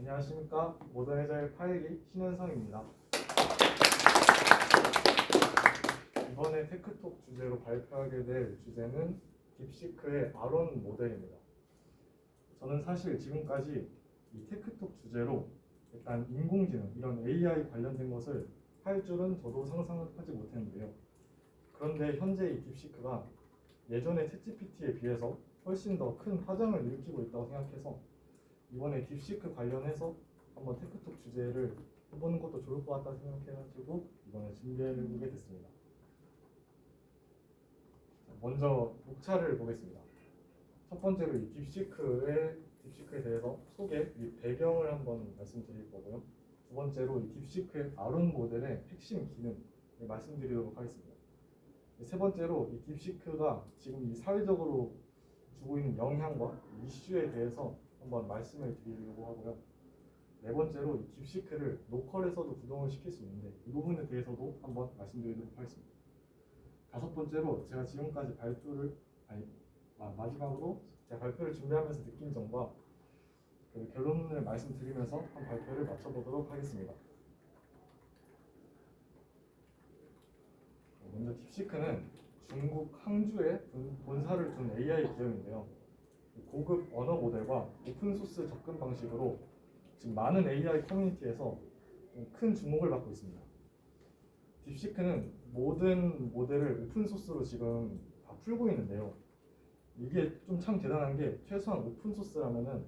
안녕하십니까. 모던 해자의 파일기 신현성입니다. 이번에 테크톡 주제로 발표하게 될 주제는 딥시크의 아론 모델입니다. 저는 사실 지금까지 이 테크톡 주제로 약간 인공지능, 이런 AI 관련된 것을 할 줄은 저도 상상하지 못했는데요. 그런데 현재 이 딥시크가 예전의 챗GPT에 비해서 훨씬 더 큰 파장을 일으키고 있다고 생각해서 이번에 딥시크 관련해서 한번 테크톡 주제를 해보는 것도 좋을 것 같다 생각해가지고 이번에 준비해보게 됐습니다. 먼저 목차를 보겠습니다. 첫 번째로 이 딥시크에 대해서 소개 및 배경을 한번 말씀드릴 거고요. 두 번째로 이 딥시크의 아론 모델의 핵심 기능을 말씀드리도록 하겠습니다. 세 번째로 이 딥시크가 지금 이 사회적으로 주고 있는 영향과 이슈에 대해서 한번 말씀을 드리려고 하고요. 네 번째로 이 딥시크를 로컬에서도 구동을 시킬 수 있는데 이 부분에 대해서도 한번 말씀드리도록 하겠습니다. 다섯 번째로 제가 지금까지 마지막으로 제가 발표를 준비하면서 느낀 점과 그 결론을 말씀드리면서 한 발표를 마쳐보도록 하겠습니다. 먼저 딥시크는 중국 항주에 본사를 둔 AI 기업인데요. 고급 언어 모델과 오픈소스 접근 방식으로 지금 많은 AI 커뮤니티에서 큰 주목을 받고 있습니다. 딥시크는 모든 모델을 오픈소스로 지금 다 풀고 있는데요. 이게 좀 참 대단한 게 최소한 오픈소스라면은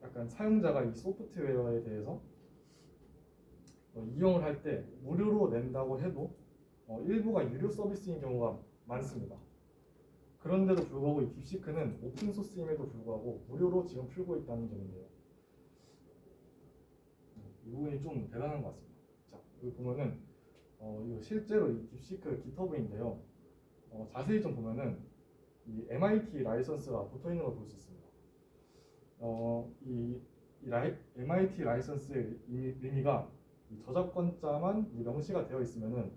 약간 사용자가 이 소프트웨어에 대해서 이용을 할 때 무료로 낸다고 해도 일부가 유료 서비스인 경우가 많습니다. 그런데도 불구하고 이 딥시크는 오픈소스임에도 불구하고 무료로 지금 풀고 있다는 점인데요. 이 부분이 좀 대단한 것 같습니다. 자, 여기 보면은 이거 실제로 이 딥시크 깃허브인데요. 자세히 좀 보면은 이 MIT 라이선스가 붙어 있는 걸 볼 수 있습니다. MIT 라이선스의 의미가 이 저작권자만 명시가 되어 있으면은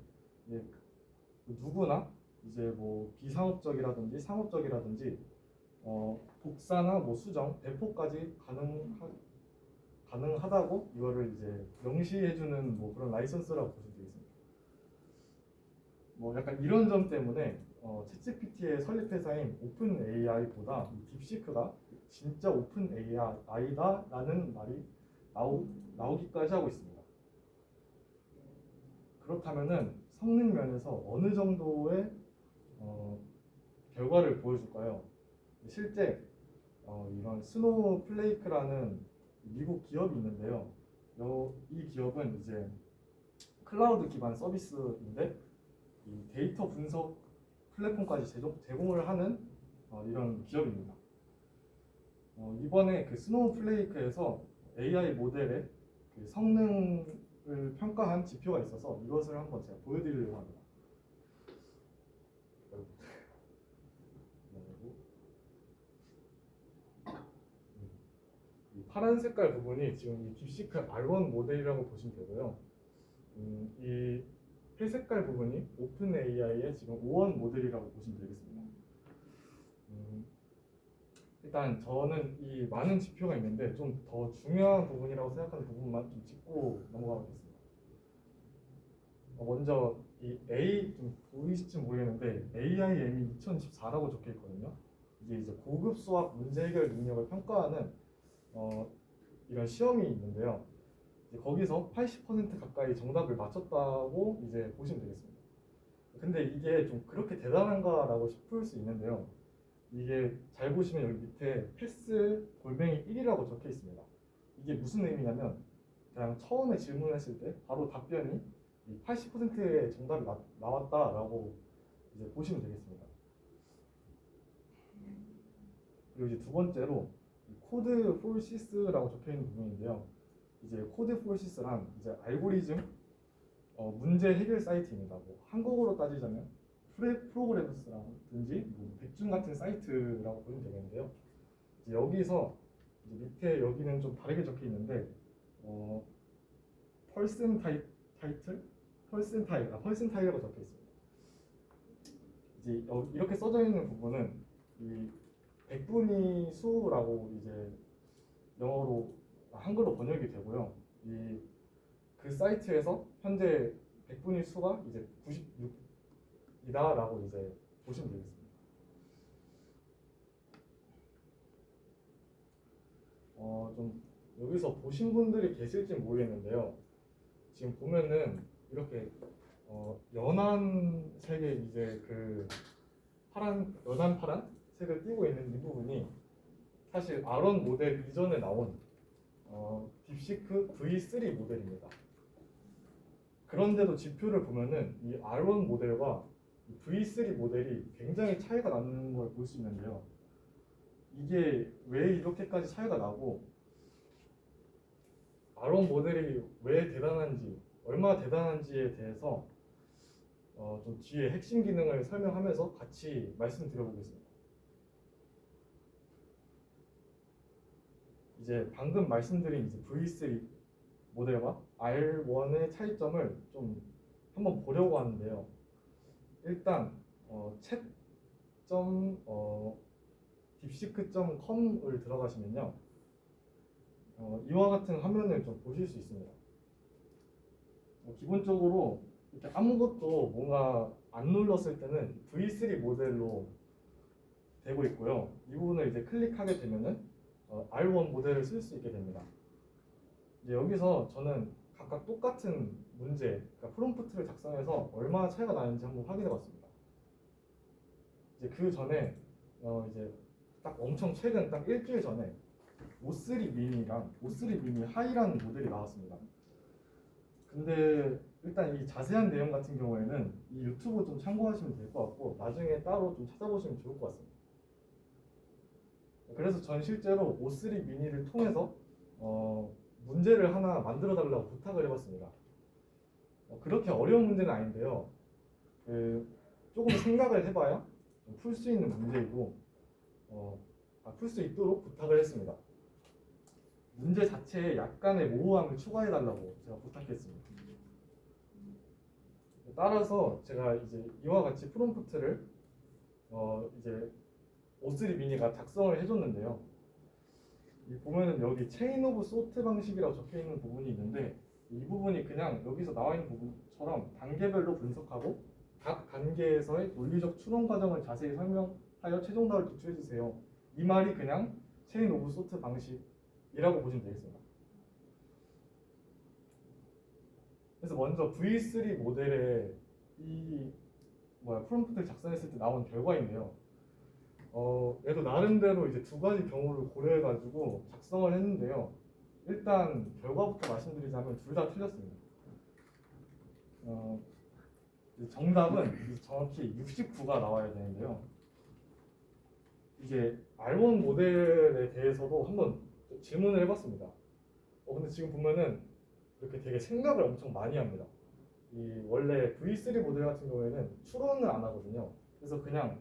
누구나 이제 뭐 비상업적이라든지 상업적이라든지 복사나 뭐 수정, 배포까지 가능하다고 이거를 이제 명시해주는 뭐 그런 라이선스라고 보시면 되겠습니다. 뭐 약간 이런 점 때문에 챗GPT의 설립 회사인 오픈 AI보다 이 딥시크가 진짜 오픈 AI다라는 말이 나오기까지 하고 있습니다. 그렇다면은 성능 면에서 어느 정도의 결과를 보여줄까요? 실제 이런 스노우플레이크라는 미국 기업이 있는데요. 이 기업은 이제 클라우드 기반 서비스인데 이 데이터 분석 플랫폼까지 제공을 하는 이런 기업입니다. 이번에 그 스노우플레이크에서 AI 모델의 그 성능을 평가한 지표가 있어서 이것을 한번 제가 보여드리려고 합니다. 이 파란 색깔 부분이 지금 이 딥시크 R1 모델이라고 보시면 되고요. 이 회색깔 부분이 오픈 AI의 지금 O1 모델이라고 보시면 되겠습니다. 일단 저는 이 많은 지표가 있는데 좀 더 중요한 부분이라고 생각하는 부분만 좀 짚고 넘어가겠습니다. 먼저 이 좀 보이실지 모르겠는데 AIM이 2014라고 적혀 있거든요. 이게 이제 고급 수학 문제 해결 능력을 평가하는 이런 시험이 있는데요. 이제 거기서 80% 가까이 정답을 맞췄다고 이제 보시면 되겠습니다. 근데 이게 좀 그렇게 대단한가라고 싶을 수 있는데요. 이게 잘 보시면 여기 밑에 패스 골뱅이 1이라고 적혀 있습니다. 이게 무슨 의미냐면 그냥 처음에 질문했을 때 바로 답변이 80%의 정답이 나왔다라고 이제 보시면 되겠습니다. 그리고 이제 두 번째로 코드 폴시스라고 적혀 있는 부분인데요. 이제 코드 폴시스란 이제 알고리즘 문제 해결 사이트입니다. 뭐 한국어로 따지자면 프로그래머스라든지 뭐 백준 같은 사이트라고 보시면 되겠는데요. 이제 여기서 이제 밑에 여기는 좀 다르게 적혀 있는데 퍼센타일이라고 적혀 있습니다. 이제 이렇게 써져 있는 부분은 이 백분위 수라고 이제 영어로 한글로 번역이 되고요. 그 사이트에서 현재 백분위 수가 이제 96이다라고 이제 보시면 되겠습니다. 좀 여기서 보신 분들이 계실지 모르겠는데요. 지금 보면은 이렇게 연한 색의 이제 그 연한 파란 색을 띠고 있는 이 부분이 사실 R1 모델 이전에 나온 딥시크 V3 모델입니다. 그런데도 지표를 보면은 이 R1 모델과 이 V3 모델이 굉장히 차이가 나는 걸 볼 수 있는데요. 이게 왜 이렇게까지 차이가 나고 R1 모델이 왜 대단한지, 얼마나 대단한지에 대해서 좀 뒤에 핵심 기능을 설명하면서 같이 말씀드려보겠습니다. 이제 방금 말씀드린 이제 V3 모델과 R1의 차이점을 좀 한번 보려고 하는데요. 일단 chat.deepseek.com을 들어가시면요. 이와 같은 화면을 좀 보실 수 있습니다. 기본적으로 이렇게 아무것도 뭔가 안 눌렀을 때는 V3 모델로 되고 있고요. 이 부분을 이제 클릭하게 되면은 R1 모델을 쓸 수 있게 됩니다. 이제 여기서 저는 각각 똑같은 문제, 그러니까 프롬프트를 작성해서 얼마나 차이가 나는지 한번 확인해봤습니다. 이제 그 전에 이제 딱 엄청 최근 딱 일주일 전에 O3 미니랑 O3 미니 하이라는 모델이 나왔습니다. 근데 일단 이 자세한 내용 같은 경우에는 이 유튜브 좀 참고하시면 될 것 같고 나중에 따로 좀 찾아보시면 좋을 것 같습니다. 그래서 전 실제로 O3 미니를 통해서 문제를 하나 만들어 달라고 부탁을 해봤습니다. 그렇게 어려운 문제는 아닌데요. 조금 생각을 해봐야 풀 수 있는 문제이고 풀 수 있도록 부탁을 했습니다. 문제 자체에 약간의 모호함을 추가해달라고 제가 부탁했습니다. 따라서 제가 이제 이와 같이 프롬프트를 이제 O3 미니가 작성을 해줬는데요. 보면은 여기 체인 오브 소트 방식이라고 적혀 있는 부분이 있는데 이 부분이 그냥 여기서 나와 있는 부분처럼 단계별로 분석하고 각 단계에서의 논리적 추론 과정을 자세히 설명하여 최종 답을 도출해 주세요. 이 말이 그냥 체인 오브 소트 방식이라고 보시면 되겠습니다. 그래서 먼저 V3 모델의 프롬프트를 작성했을 때 나온 결과인데요. 얘도 나름대로 이제 두 가지 경우를 고려해가지고 작성을 했는데요. 일단 결과부터 말씀드리자면 둘 다 틀렸습니다. 정답은 정확히 69가 나와야 되는데요. 이게 R1 모델에 대해서도 한번 질문을 해봤습니다. 근데 지금 보면은 이렇게 되게 생각을 엄청 많이 합니다. 원래 V3 모델 같은 경우에는 추론을 안 하거든요. 그래서 그냥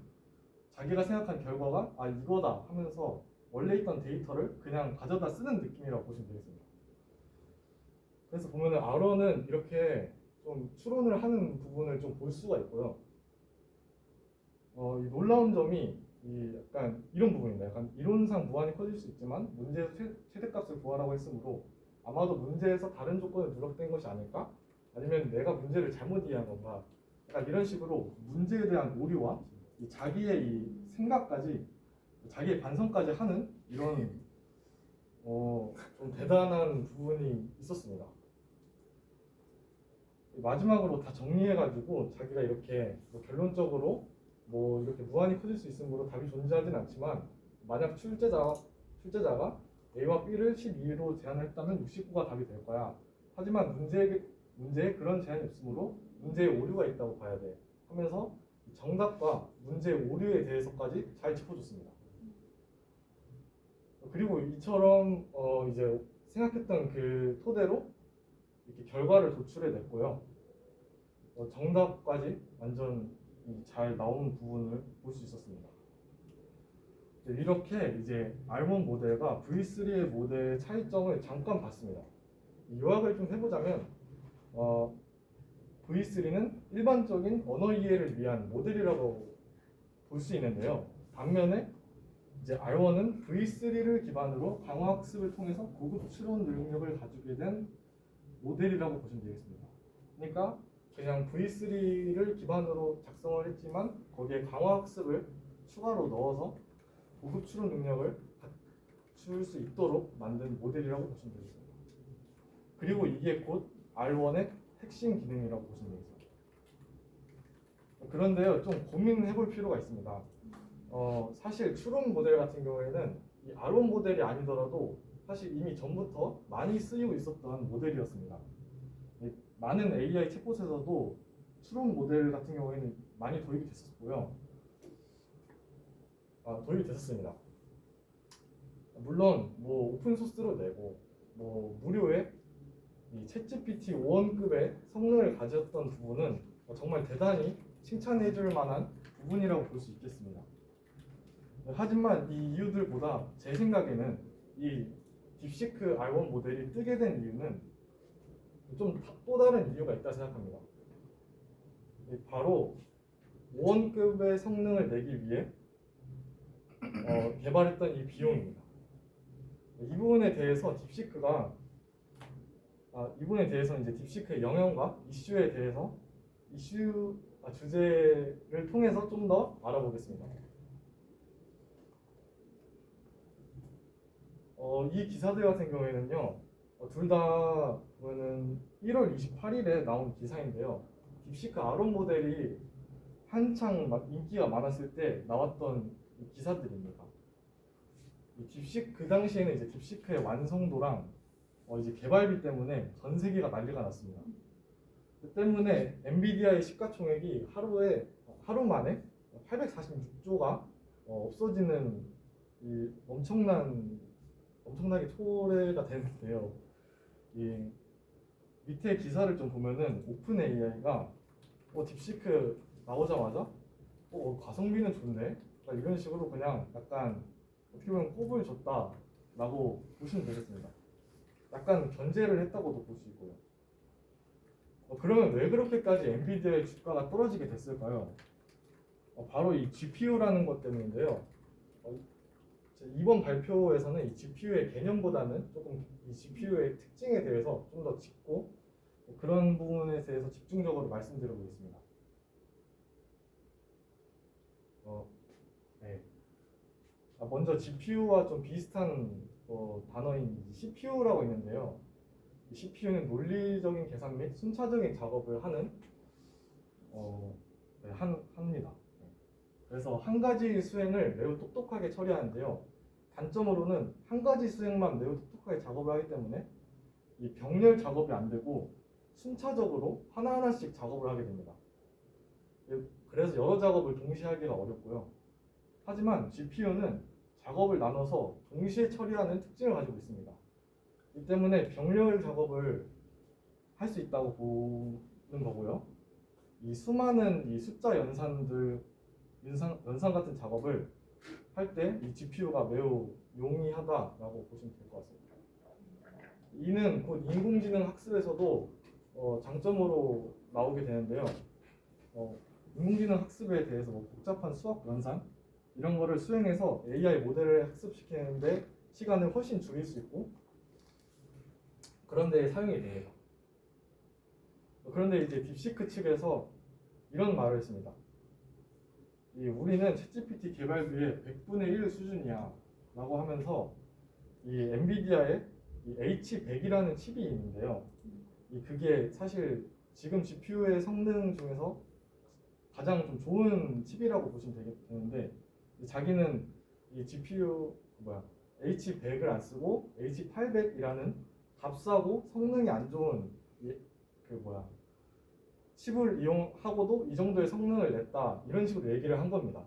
자기가 생각한 결과가 이거다 하면서 원래 있던 데이터를 그냥 가져다 쓰는 느낌이라고 보시면 되겠습니다. 그래서 보면은 R1은 이렇게 좀 추론을 하는 부분을 좀 볼 수가 있고요. 이 놀라운 점이 약간 이런 부분입니다. 약간 이론상 무한히 커질 수 있지만 문제에서 최대값을 구하라고 했으므로 아마도 문제에서 다른 조건을 누락된 것이 아닐까? 아니면 내가 문제를 잘못 이해한 건가? 약간 이런 식으로 문제에 대한 오류와 자기의 이 생각까지, 자기의 반성까지 하는 이런 좀 대단한 부분이 있었습니다. 마지막으로 다 정리해가지고 자기가 이렇게 결론적으로 이렇게 무한히 커질 수 있으므로 답이 존재하진 않지만 만약 출제자가 A와 B를 12로 제한을 했다면 69가 답이 될 거야. 하지만 문제에 그런 제한이 없으므로 문제에 오류가 있다고 봐야 돼. 하면서 정답과 문제의 오류에 대해서까지 잘 짚어줬습니다. 그리고 이처럼 이제 생각했던 그 토대로 이렇게 결과를 도출해냈고요. 정답까지 완전 잘 나온 부분을 볼 수 있었습니다. 이렇게 이제 R1 모델과 V3의 모델의 차이점을 잠깐 봤습니다. 요약을 좀 해보자면 V3는 일반적인 언어 이해를 위한 모델이라고 볼 수 있는데요. 반면에 이제 R1은 V3를 기반으로 강화학습을 통해서 고급 추론 능력을 가지게 된 모델이라고 보시면 되겠습니다. 그러니까 그냥 V3를 기반으로 작성을 했지만 거기에 강화학습을 추가로 넣어서 고급 추론 능력을 갖출 수 있도록 만든 모델이라고 보시면 되겠습니다. 그리고 이게 곧 R1의 핵심 기능이라고 보시면 되겠습니다. 그런데요, 좀 고민해 볼 필요가 있습니다. 사실 추론 모델 같은 경우에는 이 R1 모델이 아니더라도 사실 이미 전부터 많이 쓰이고 있었던 모델이었습니다. 많은 AI 챗봇에서도 추론 모델 같은 경우에는 많이 도입이 됐었고요. 도입이 됐었습니다. 물론 뭐 오픈 소스로 내고 뭐 무료의 이 챗GPT 5원급의 성능을 가졌던 부분은 정말 대단히 칭찬해 줄 만한 부분이라고 볼 수 있겠습니다. 하지만 이 이유들보다 제 생각에는 이 딥시크 R1 모델이 뜨게 된 이유는 좀 또 다른 이유가 있다 생각합니다. 바로 5원급의 성능을 내기 위해 개발했던 이 비용입니다. 이 부분에 대해서 딥시크가 이 부분에 대해서는 이제 딥시크의 영향과 이슈에 대해서 주제를 통해서 좀 더 알아보겠습니다. 이 기사들 같은 경우에는요, 둘 다 보면은 1월 28일에 나온 기사인데요. 딥시크 R1 모델이 한창 인기가 많았을 때 나왔던 기사들입니다. 그 당시에는 이제 딥시크의 완성도랑 이제 개발비 때문에 전 세계가 난리가 났습니다. 그 때문에 엔비디아의 시가총액이 하루 만에 846조가 없어지는 이 엄청나게 토래가 되는데요. 이 밑에 기사를 좀 보면은 오픈 AI가 딥시크 나오자마자 가성비는 좋네, 이런 식으로 그냥 약간 어떻게 보면 꼽을 줬다라고 보시면 되겠습니다. 약간 견제를 했다고도 볼 수 있고요. 그러면 왜 그렇게까지 엔비디아의 주가가 떨어지게 됐을까요? 바로 이 GPU라는 것 때문인데요. 이번 발표에서는 이 GPU의 개념보다는 조금 이 GPU의 특징에 대해서 좀 더 짚고 그런 부분에 대해서 집중적으로 말씀드려보겠습니다. 네. 먼저 GPU와 좀 비슷한 단어인 CPU라고 있는데요. 이 CPU는 논리적인 계산 및 순차적인 작업을 합니다. 그래서 한 가지 수행을 매우 똑똑하게 처리하는데요. 단점으로는 한 가지 수행만 매우 똑똑하게 작업을 하기 때문에 이 병렬 작업이 안 되고 순차적으로 하나하나씩 작업을 하게 됩니다. 그래서 여러 작업을 동시에 하기가 어렵고요. 하지만 GPU는 작업을 나눠서 동시에 처리하는 특징을 가지고 있습니다. 이 때문에 병렬 작업을 할 수 있다고 보는 거고요. 이 수많은 이 숫자 연산 같은 작업을 할 때 이 GPU가 매우 용이하다라고 보시면 될 것 같습니다. 이는 곧 인공지능 학습에서도 장점으로 나오게 되는데요. 인공지능 학습에 대해서 복잡한 수학 연산 이런 거를 수행해서 AI 모델을 학습시키는데 시간을 훨씬 줄일 수 있고 그런 데 사용이 됩니다. 그런데 이제 딥시크 측에서 이런 말을 했습니다. 우리는 챗GPT 개발비의 100분의 1 수준이야 라고 하면서 이 엔비디아의 이 H100이라는 칩이 있는데요. 그게 사실 지금 GPU의 성능 중에서 가장 좀 좋은 칩이라고 보시면 되는데 자기는 이 GPU H100을 안 쓰고 H800이라는 값싸고 성능이 안 좋은 칩을 이용하고도 이 정도의 성능을 냈다 이런 식으로 얘기를 한 겁니다.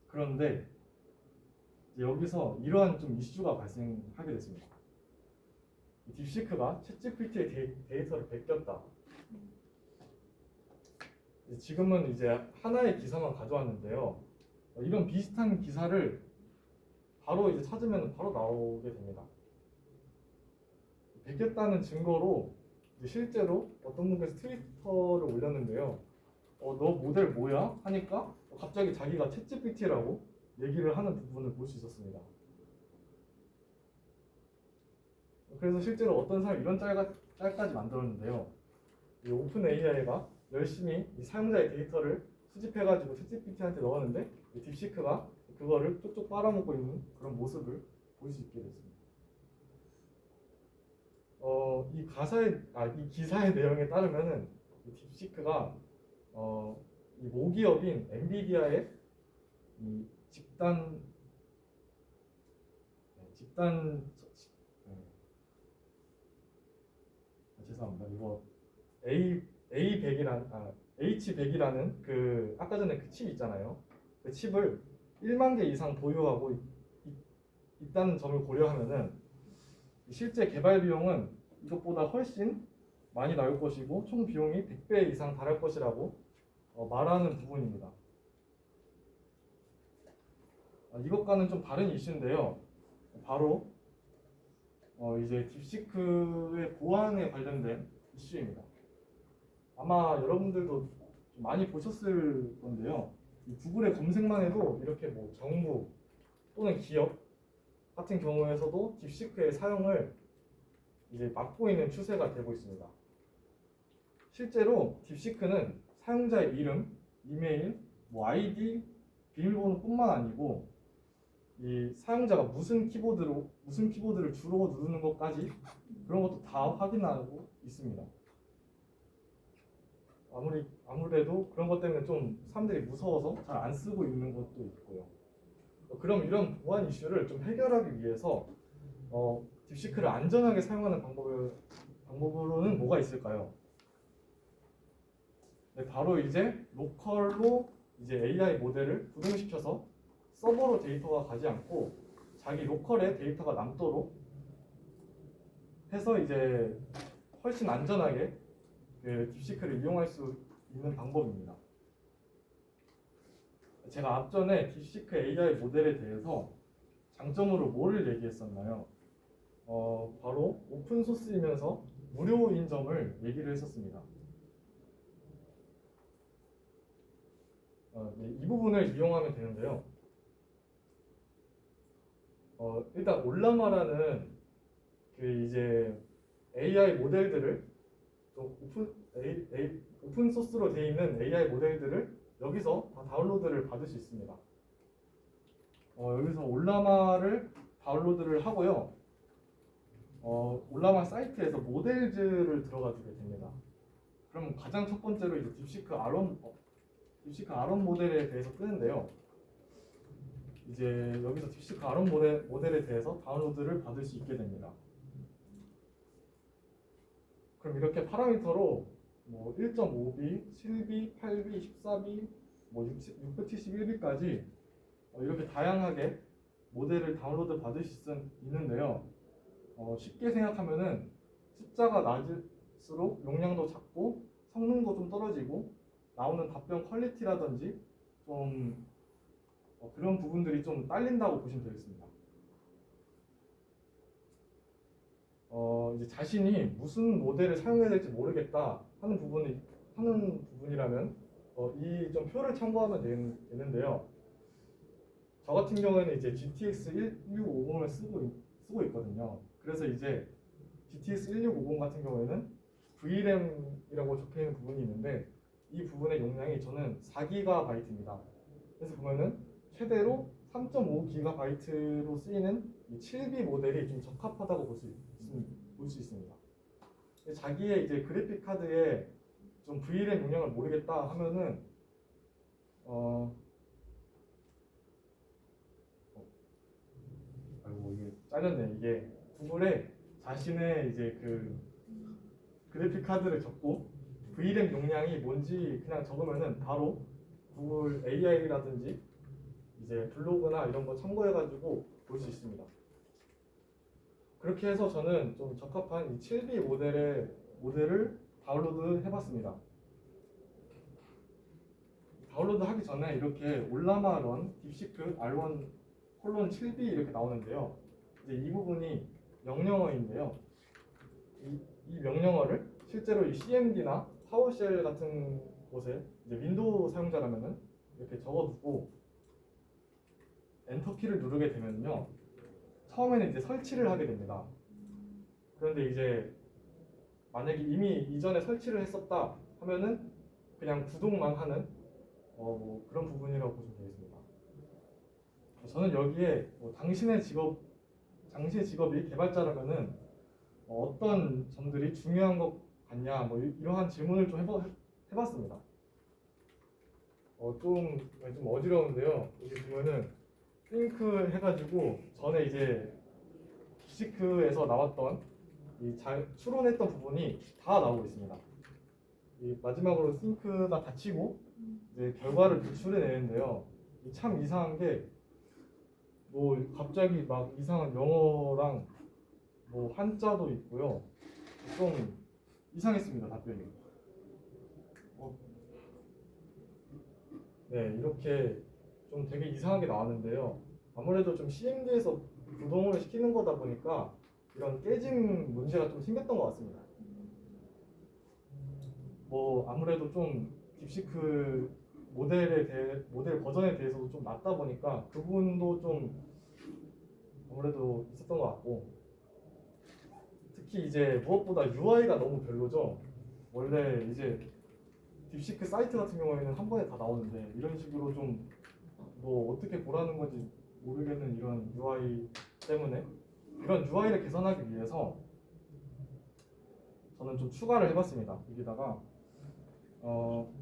그런데 여기서 이러한 좀 이슈가 발생하게 됐습니다. 딥시크가 챗GPT의 데이터를 베꼈다. 지금은 이제 하나의 기사만 가져왔는데요. 이런 비슷한 기사를 바로 이제 찾으면 바로 나오게 됩니다. 베꼈다는 증거로 실제로 어떤 분께서 트위터를 올렸는데요. 너 모델 뭐야? 하니까 갑자기 자기가 챗GPT라고 얘기를 하는 부분을 볼 수 있었습니다. 그래서 실제로 어떤 사람이 이런 짤까지 만들었는데요. 이 오픈 AI가 열심히 이 사용자의 데이터를 수집해가지고 챗GPT한테 넣었는데 이 딥시크가 그거를 쪽쪽 빨아먹고 있는 그런 모습을 볼 수 있게 됐습니다. 이 기사의 내용에 따르면은 이 딥시크가 이 모기업인 엔비디아의 이 죄송합니다. 이거 H100이라는 그 아까 전에 그 칩 있잖아요. 그 칩을 1만 개 이상 보유하고 있다는 점을 고려하면은 실제 개발 비용은 이것보다 훨씬 많이 나올 것이고 총 비용이 100배 이상 달할 것이라고 말하는 부분입니다. 이것과는 좀 다른 이슈인데요. 바로 이제 딥시크의 보안에 관련된 이슈입니다. 아마 여러분들도 좀 많이 보셨을 건데요. 이 구글의 검색만 해도 이렇게 뭐 정부 또는 기업 같은 경우에서도 딥시크의 사용을 이제 막고 있는 추세가 되고 있습니다. 실제로 딥시크는 사용자의 이름, 이메일, 뭐 아이디, 비밀번호뿐만 아니고 이 사용자가 무슨 키보드를 주로 누르는 것까지 그런 것도 다 확인하고 있습니다. 아무래도 그런 것 때문에 좀 사람들이 무서워서 잘 안 쓰고 있는 것도 있고요. 그럼 이런 보안 이슈를 좀 해결하기 위해서 딥시크를 안전하게 사용하는 방법으로는 뭐가 있을까요? 네, 바로 이제 로컬로 이제 AI 모델을 구동시켜서 서버로 데이터가 가지 않고 자기 로컬에 데이터가 남도록 해서 이제 훨씬 안전하게 그 딥시크를 이용할 수 있는 방법입니다. 제가 앞전에 딥시크 AI 모델에 대해서 장점으로 뭐를 얘기했었나요? 바로 오픈소스이면서 무료인 점을 얘기를 했었습니다. 네, 이 부분을 이용하면 되는데요. 일단 올라마라는 그 이제 AI 모델들을 좀 오픈 소스로 되어 있는 AI 모델들을 여기서 다 다운로드를 받을 수 있습니다. 여기서 올라마를 다운로드를 하고요. 올라마 사이트에서 모델즈를 들어가 주게 됩니다. 그럼 가장 첫 번째로 이제 딥시크 R1 모델에 대해서 뜨는데요. 이제 여기서 딥시크 R1 모델에 대해서 다운로드를 받을 수 있게 됩니다. 그럼 이렇게 파라미터로 뭐 1.5B, 7B, 8B, 14B, 뭐 671B까지 이렇게 다양하게 모델을 다운로드 받을 수 있는데요. 쉽게 생각하면은 숫자가 낮을수록 용량도 작고 성능도 좀 떨어지고 나오는 답변 퀄리티라든지 좀 그런 부분들이 좀 딸린다고 보시면 되겠습니다. 이제 자신이 무슨 모델을 사용해야 될지 모르겠다 하는 부분이라면 이 좀 표를 참고하면 되는데요. 저 같은 경우에는 이제 GTX 1650을 쓰고 있거든요. 그래서 이제 GTX 1650 같은 경우에는 VRAM이라고 적혀 있는 부분이 있는데 이 부분의 용량이 저는 4GB입니다. 그래서 보면은 최대로 3.5GB로 쓰이는 이 7B 모델이 좀 적합하다고 볼 수 있습니다. 자기의 이제 그래픽 카드에 좀 VRAM 용량을 모르겠다 하면은 아이고 이게 잘렸네. 이게 구글에 자신의 이제 그 그래픽 카드를 적고 VRAM 용량이 뭔지 그냥 적으면은 바로 구글 AI라든지 이제 블로그나 이런 거 참고해가지고 볼 수 있습니다. 그렇게 해서 저는 좀 적합한 이 7B 모델을 다운로드 해봤습니다. 다운로드 하기 전에 이렇게 올라마런 딥시크 R1 7B 이렇게 나오는데요. 이제 이 부분이 명령어인데요. 이 명령어를 실제로 이 CMD나 파워쉘 같은 곳에 이제 윈도우 사용자라면은 이렇게 적어두고 엔터키를 누르게 되면요, 처음에는 이제 설치를 하게 됩니다. 그런데 이제 만약에 이미 이전에 설치를 했었다 하면은 그냥 구독만 하는 뭐 그런 부분이라고 보시면 되겠습니다. 저는 여기에 당신의 직업이 개발자라면은 어떤 점들이 중요한 것 같냐, 뭐 이러한 질문을 좀 해봤습니다. 좀 어지러운데요. 여기 보면은 띵크 해가지고 전에 이제 딥시크에서 나왔던 추론했던 부분이 다 나오고 있습니다. 이 마지막으로 싱크가 닫히고 이제 결과를 도출해내는데요. 참 이상한 게 뭐 갑자기 막 이상한 영어랑 뭐 한자도 있고요. 좀 이상했습니다, 답변이. 네, 이렇게 좀 되게 이상하게 나왔는데요. 아무래도 좀 CMD에서 구동을 시키는 거다 보니까 이런 깨짐 문제가 좀 생겼던 것 같습니다. 뭐 아무래도 좀 딥시크 모델 버전에 대해서도 좀 낮다 보니까 그 부분도 좀 아무래도 있었던 것 같고, 특히 이제 무엇보다 UI가 너무 별로죠. 원래 이제 딥시크 사이트 같은 경우에는 한 번에 다 나오는데 이런 식으로 좀 뭐 어떻게 보라는 건지 모르겠는 이런 UI 때문에 이런 UI를 개선하기 위해서 저는 좀 추가를 해봤습니다. 여기다가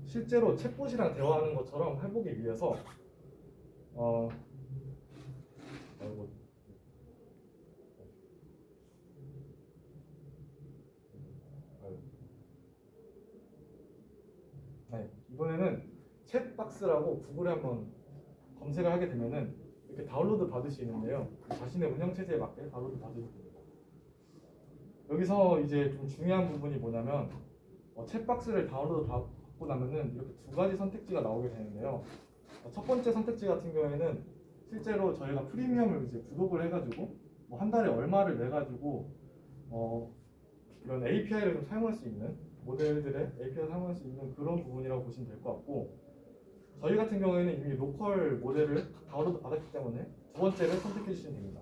실제로 챗봇이랑 대화하는 것처럼 해보기 위해서 아이고, 네, 이번에는 챗박스라고 구글에 한번 검색을 하게 되면은 이렇게 다운로드 받을 수 있는데요. 자신의 운영 체제에 맞게 다운로드 받으실 겁니다. 여기서 이제 좀 중요한 부분이 뭐냐면 챗박스를 다운로드 받고 나면은 이렇게 두 가지 선택지가 나오게 되는데요. 첫 번째 선택지 같은 경우에는 실제로 저희가 프리미엄을 이제 구독을 해가지고 뭐 한 달에 얼마를 내가지고 이런 API를 좀 사용할 수 있는 모델들의 API를 사용할 수 있는 그런 부분이라고 보시면 될 것 같고, 저희 같은 경우에는 이미 로컬 모델을 다운로드 받았기 때문에 두 번째를 선택해 주시면 됩니다.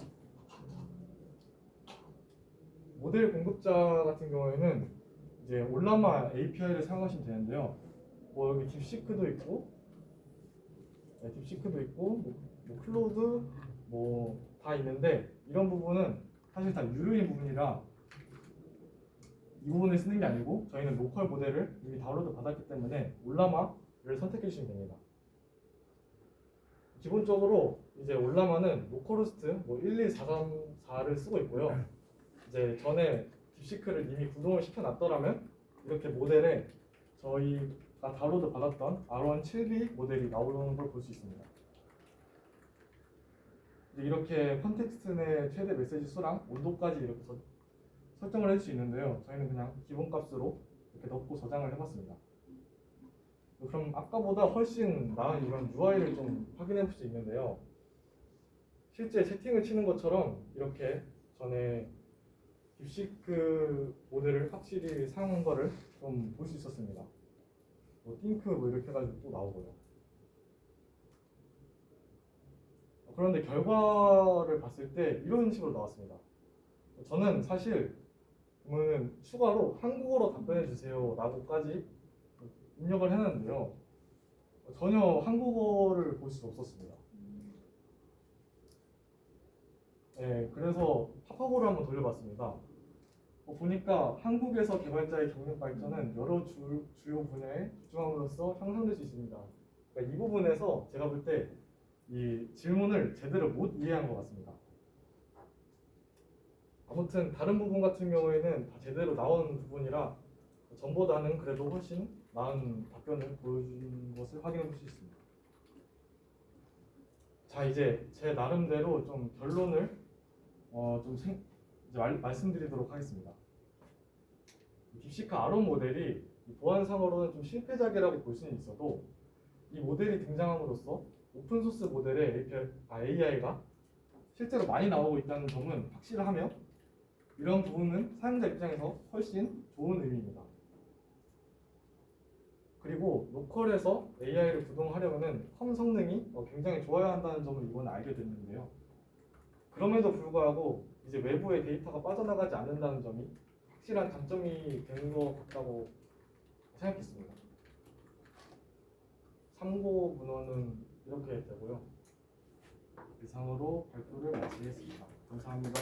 모델 공급자 같은 경우에는 이제 올라마 API를 사용하시면 되는데요. 뭐 여기 딥시크도 있고, 뭐 클로드 뭐 다 있는데 이런 부분은 사실 다 유료인 부분이라 이 부분을 쓰는 게 아니고 저희는 로컬 모델을 이미 다운로드 받았기 때문에 올라마를 선택해 주시면 됩니다. 기본적으로 이제 올라마는 로컬호스트 뭐 12434를 쓰고 있고요. 이제 전에 딥시크를 이미 구동을 시켜놨더라면 이렇게 모델에 저희가 다운로드 받았던 R1 7B 모델이 나오는 걸 볼 수 있습니다. 이렇게 컨텍스트 내 최대 메시지 수랑 온도까지 이렇게 설정을 할 수 있는데요. 저희는 그냥 기본 값으로 이렇게 넣고 저장을 해봤습니다. 그럼 아까보다 훨씬 나은 이런 UI를 좀 확인해 볼 수 있는데요. 실제 채팅을 치는 것처럼 이렇게 전에 딥시크 모델을 확실히 사용한 거를 좀 볼 수 있었습니다. 뭐 띵크 뭐 이렇게 해가지고 또 나오고요. 그런데 결과를 봤을 때 이런 식으로 나왔습니다. 저는 사실 보면은 추가로 한국어로 답변해 주세요 라고까지 입력을 해놨는데요. 전혀 한국어를 볼 수 없었습니다. 네, 그래서 팝업을 한번 돌려봤습니다. 보니까 한국에서 개발자의 경력 발전은 여러 주요 분야에 집중함으로써 향상될 수 있습니다. 그러니까 이 부분에서 제가 볼 때 이 질문을 제대로 못 이해한 것 같습니다. 아무튼 다른 부분 같은 경우에는 다 제대로 나온 부분이라 전보다는 그래도 훨씬 나은 답변을 보여준 것을 확인해 볼 수 있습니다. 자, 이제 제 나름대로 좀 결론을 이제 말씀드리도록 하겠습니다. 딥시크 R1 모델이 보안상으로는 좀 실패작이라고 볼 수는 있어도 이 모델이 등장함으로써 오픈소스 모델의 AI가 실제로 많이 나오고 있다는 점은 확실하며 이런 부분은 사용자 입장에서 훨씬 좋은 의미입니다. 그리고 로컬에서 AI를 구동하려면은 컴 성능이 굉장히 좋아야 한다는 점을 이번에 알게 됐는데요. 그럼에도 불구하고 이제 외부의 데이터가 빠져나가지 않는다는 점이 확실한 장점이 되는 것 같다고 생각했습니다. 참고 문헌은 이렇게 되고요. 이상으로 발표를 마치겠습니다. 감사합니다.